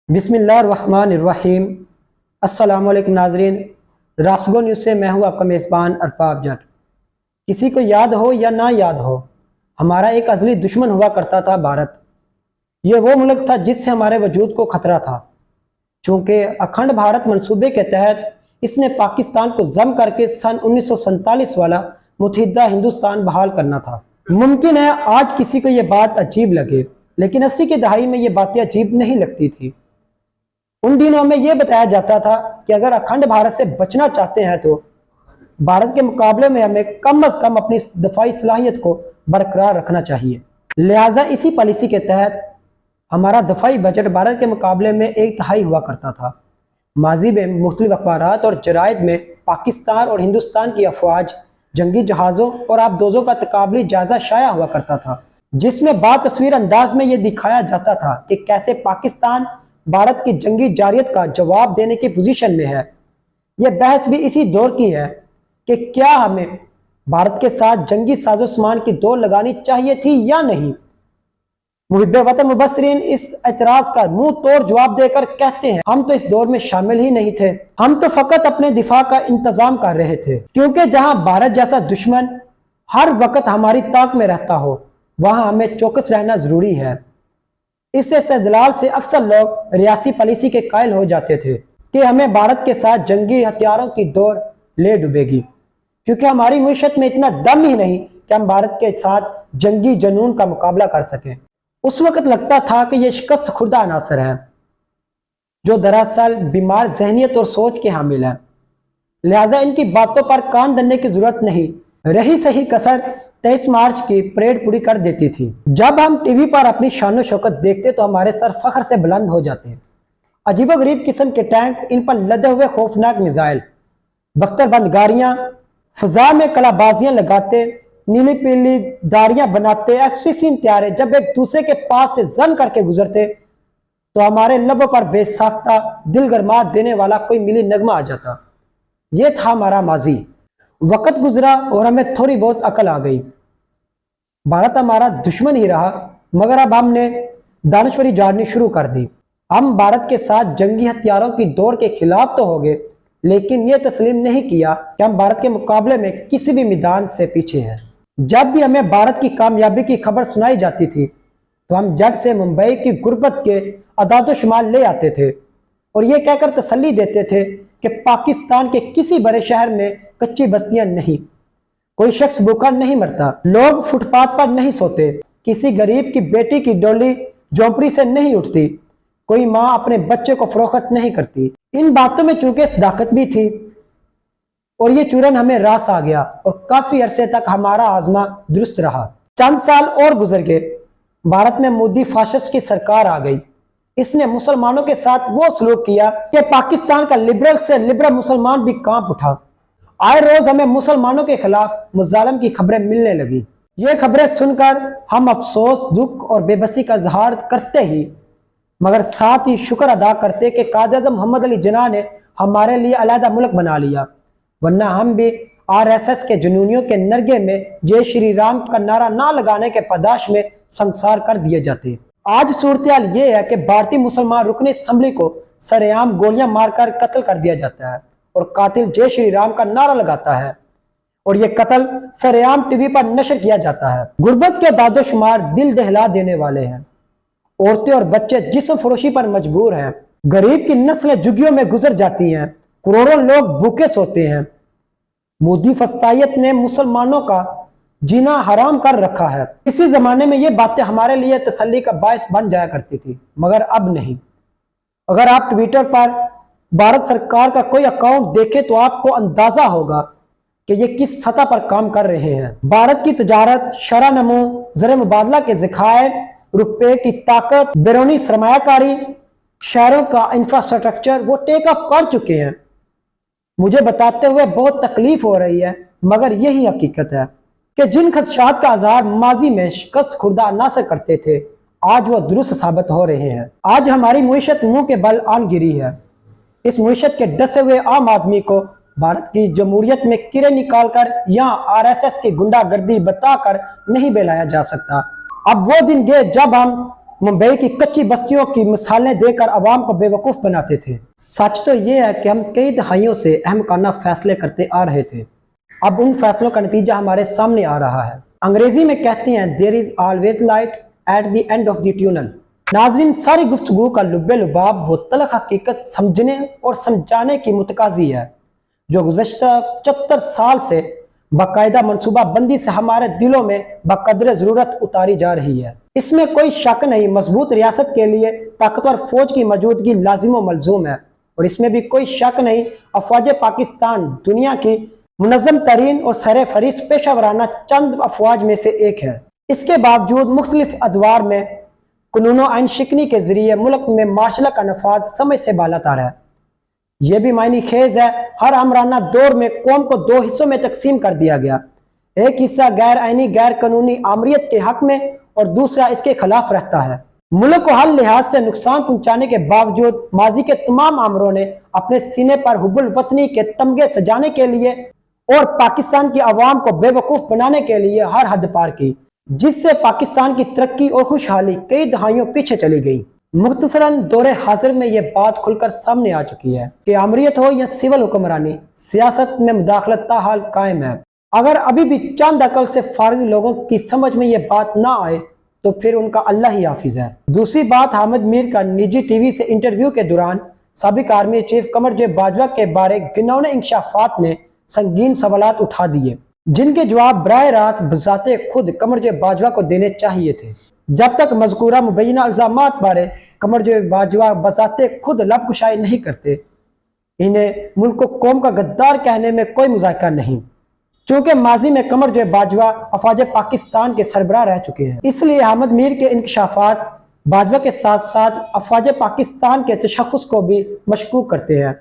बिस्मिल्लाहिर्रहमानिर्रहीम। अस्सलाम वालेकुम नाजरीन, राफ्सगो न्यूज़ से मैं हूँ आपका मेज़बान अरफाब जट। किसी को याद हो या ना याद हो, हमारा एक अज़ली दुश्मन हुआ करता था भारत। ये वो मुल्क था जिससे हमारे वजूद को खतरा था। चूँकि अखंड भारत मंसूबे के तहत इसने पाकिस्तान को जम करके सन 1947 वाला मुत्तहिदा हिंदुस्तान बहाल करना था। मुमकिन है आज किसी को ये बात अजीब लगे, लेकिन 80 की दहाई में ये बातें अजीब नहीं लगती थी। उन दिनों में यह बताया जाता था कि अगर अखंड भारत से बचना चाहते हैं तो भारत के मुकाबले में हमें कम से कम अपनी दफाई सलाहियत को बरकरार रखना चाहिए। लिहाजा इसी पॉलिसी के तहत हमारा दफाई बजट भारत के मुकाबले में 1/3 हुआ करता था। माजी में मुख्तलिफ अखबारात और जराइद में पाकिस्तान और हिंदुस्तान की अफवाज, जंगी जहाज़ों और आबदोजों का तकाबली जायजा शाया हुआ करता था, जिसमें बातस्वीर अंदाज में यह दिखाया जाता था कि कैसे पाकिस्तान भारत की जंगी जारियत का जवाब देने की पोजीशन में है। यह बहस भी इसी दौर की है कि क्या हमें भारत के साथ जंगी साजोसामान की दौड़ लगानी चाहिए थी या नहीं। मुहिब्बे वतन मुबस्सिरीन इस एतराज का मुंह तोड़ जवाब देकर कहते हैं, हम तो इस दौर में शामिल ही नहीं थे, हम तो फकत अपने दिफा का इंतजाम कर रहे थे। क्योंकि जहां भारत जैसा दुश्मन हर वक्त हमारी ताक में रहता हो, वहां हमें चौकस रहना जरूरी है। इस इस्तदलाल से अक्सर लोग रियासी पॉलिसी के कायल हो जाते थे कि हमें भारत के साथ जंगी हथियारों की दौड़ ले डूबेगी, क्योंकि हमारी मुईशत में इतना दम ही नहीं कि हम भारत के साथ जंगी जनून का मुकाबला कर सकें। उस वक्त लगता था कि यह शिकस्त खुर्दा अनासर है जो दरअसल बीमार जहनियत और सोच के हामिल है। लिहाजा इनकी बातों पर कान धरने की जरूरत नहीं रही। सही कसर 23 मार्च की परेड पूरी कर देती थी। जब हम टीवी पर अपनी शान शौकत देखते तो हमारे सर फख्र से बुलंद हो जाते। अजीबोगरीब किस्म के टैंक, इन पर लदे हुए खौफनाक मिसाइल, बख्तरबंद गाड़ियां, फजा में कलाबाजियां लगाते, नीली पीली दारियां बनाते F-16 त्यारे जब एक दूसरे के पास से जन करके गुजरते तो हमारे लबों पर बेसाख्ता दिल गरमा देने वाला कोई मिली नगमा आ जाता। यह था हमारा माजी। वक्त गुजरा और हमें थोड़ी बहुत अकल आ गई। भारत हमारा दुश्मन ही रहा, मगर अब हमने दानश्वरी झाड़नी शुरू कर दी। हम भारत के साथ जंगी हथियारों की दौड़ के खिलाफ तो हो गए, लेकिन यह तस्लीम नहीं किया कि हम भारत के मुकाबले में किसी भी मैदान से पीछे हैं। जब भी हमें भारत की कामयाबी की खबर सुनाई जाती थी तो हम जट से मुंबई की गुर्बत के अदाद-ओ-शुमार ले आते थे और ये कहकर तसल्ली देते थे कि पाकिस्तान के किसी बड़े शहर में कच्ची बस्तियां नहीं, कोई शख्स भूखा नहीं मरता, लोग फुटपाथ पर नहीं सोते, किसी गरीब की बेटी की डोली झोंपड़ी से नहीं उठती, कोई माँ अपने बच्चे को फरोख्त नहीं करती। इन बातों में चूंकि सदाकत भी थी और ये चूरन हमें रास आ गया और काफी अरसे तक हमारा आजमा दुरुस्त रहा। चंद साल और गुजर गए, भारत में मोदी फाशिस्ट की सरकार आ गई। इसने मुसलमानों के साथ वो सलूक किया कि पाकिस्तान का लिबरल से लिबरल मुसलमान भी कांप उठा। आए रोज हमें मुसलमानों के खिलाफ मुजालम की खबरें मिलने लगी। ये खबरें सुनकर हम अफसोस, दुख और बेबसी का इजहार करते ही मगर साथ ही शुक्र अदा करते कि कायद-ए-आज़म मोहम्मद अली जिन्ना ने हमारे लिए अलहदा मुल्क बना लिया, वरना हम भी RSS के जुनूनियों के नरगे में जय श्री राम का नारा ना लगाने के पदाश में संसार कर दिए जाते। आज सूरत-ए-हाल ये है कि भारतीय मुसलमान रुकने असम्बली को सरेआम गोलियां मारकर कत्ल कर दिया जाता है और कातिल जय श्री राम का नारा लगाता है और ये कत्ल सरेआम टीवी पर नशर किया जाता है। गुर्बत के दादो-शुमार दिल दहला देने वाले हैं। औरतें और बच्चे जिस्म फरोशी पर मजबूर हैं। गरीब की नस्लें झुग्गियों में गुजर जाती हैं। करोड़ों लोग भूखे सोते हैं। मोदी फस्तायत ने मुसलमानों का जीना हराम कर रखा है। इसी जमाने में ये बातें हमारे लिए तसल्ली का बायस बन जाया करती थी, मगर अब नहीं। अगर आप ट्विटर पर भारत सरकार का कोई अकाउंट देखें तो आपको अंदाजा होगा कि ये किस सतह पर काम कर रहे हैं। भारत की तजारत, शरह नमो, ज़र मुबादला के ज़खायर, रुपए की ताकत, बैरूनी सरमायाकारी, शहरों का इंफ्रास्ट्रक्चर वो टेक ऑफ कर चुके हैं। मुझे बताते हुए बहुत तकलीफ हो रही है, मगर यही हकीकत है कि जिन खदशात का आज़ार माजी में शिकस्त खुर्दा अनासर करते थे, आज वह दुरुस्त साबित हो रहे हैं। आज हमारी मुईशत मुंह के बल आन गिरी है। इस मुईशत के डसे हुए आम आदमी को भारत की जमहूरियत में किरे निकालकर या RSS की गुंडागर्दी बताकर नहीं बहलाया जा सकता। अब वो दिन गए जब हम ممبئی کی کچی بستیوں کی مثالیں دے کر عوام کو بیوقوف بناتے تھے۔ سچ تو یہ ہے کہ ہم کئی دہائیوں سے احمقانہ فیصلے کرتے آ رہے تھے، اب ان فیصلوں کا نتیجہ ہمارے سامنے آ رہا ہے۔ انگریزی میں کہتے ہیں there is always light at the end of the tunnel۔ ناظرین، ساری گفتگو کا لب لباب وہ تلخ حقیقت سمجھنے اور سمجھانے کی متقاضی ہے جو گزشتہ 75 سال سے باقاعدہ منصوبہ بندی سے ہمارے دلوں میں بقدر ضرورت اتاری جا رہی ہے۔ اس میں کوئی شک نہیں، مضبوط ریاست کے لیے طاقتور فوج کی موجودگی لازم و ملزوم ہے، اور اس میں بھی کوئی شک نہیں افواج پاکستان دنیا کی منظم ترین اور سر فہرست پیشہ ورانہ چند افواج میں سے ایک ہے۔ اس کے باوجود مختلف ادوار میں قانون و آئین شکنی کے ذریعے ملک میں مارشل کا نفاذ سمجھ سے بالاتر ہے۔ یہ بھی معنی خیز ہے ہر آمرانہ دور میں قوم کو دو حصوں میں تقسیم کر دیا گیا، ایک حصہ غیر آئینی غیر قانونی آمریت کے حق میں اور دوسرا اس کے خلاف رہتا ہے۔ ملک کو ہر لحاظ سے نقصان پہنچانے کے باوجود ماضی کے تمام آمروں نے اپنے سینے پر حب الوطنی کے تمغے سجانے کے لیے اور پاکستان کی عوام کو بے وقوف بنانے کے لیے ہر حد پار کی، جس سے پاکستان کی ترقی اور خوشحالی کئی دہائیوں پیچھے چلی گئی۔ مختصراً دور حاضر میں یہ بات کھل کر سامنے آ چکی ہے کہ آمریت ہو یا سول حکمرانی، سیاست میں مداخلت تاحال قائم ہے۔ اگر ابھی بھی چند عقل سے فارغ لوگوں کی سمجھ میں یہ بات نہ آئے تو پھر ان کا اللہ ہی حافظ ہے۔ دوسری بات، حامد میر کا نجی ٹی وی سے انٹرویو کے دوران سابق آرمی چیف قمر جے باجوہ کے بارے گھناؤنے انکشافات نے سنگین سوالات اٹھا دیے، جن کے جواب براہ راست بذات خود قمر جے باجوہ کو دینے چاہیے تھے۔ جب تک مذکورہ مبینہ الزامات بارے قمر جے باجوہ بذات خود لب کشائی نہیں کرتے، انہیں ملک و قوم کا غدار کہنے میں کوئی مذائقہ نہیں، چونکہ ماضی میں قمر جے باجوہ افواج پاکستان کے سربراہ رہ چکے ہیں۔ اس لیے حامد میر کے انکشافات باجوہ کے ساتھ ساتھ افواج پاکستان کے تشخص کو بھی مشکوک کرتے ہیں،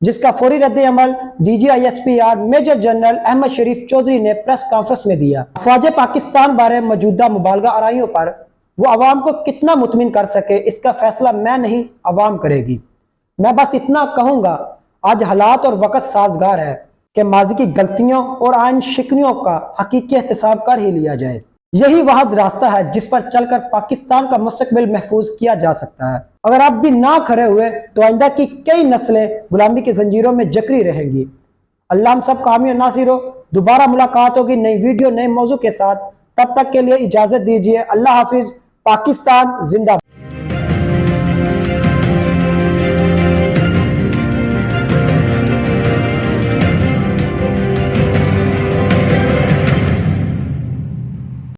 جس کا فوری رد عمل D G I S P R major general Ahmed Sharif Chaudhry نے پریس کانفرنس میں دیا۔ افواج پاکستان بارے موجودہ مبالغہ آرائیوں پر وہ عوام کو کتنا مطمئن کر سکے، اس کا فیصلہ میں نہیں عوام کرے گی۔ میں بس اتنا کہوں گا، آج حالات اور وقت سازگار ہے کہ ماضی کی غلطیوں اور آئین شکنیوں کا حقیقی احتساب کر ہی لیا جائے۔ یہی واحد راستہ ہے جس پر چل کر پاکستان کا مستقبل محفوظ کیا جا سکتا ہے۔ اگر آپ بھی نہ کھڑے ہوئے تو آئندہ کی کئی نسلیں غلامی کی زنجیروں میں جکڑی رہیں گی۔ اللہ ہم سب کامیاب ناصر ہو۔ دوبارہ ملاقات ہوگی نئی ویڈیو نئے موضوع کے ساتھ، تب تک کے لیے اجازت دیجیے۔ اللہ حافظ۔ پاکستان زندہ باد۔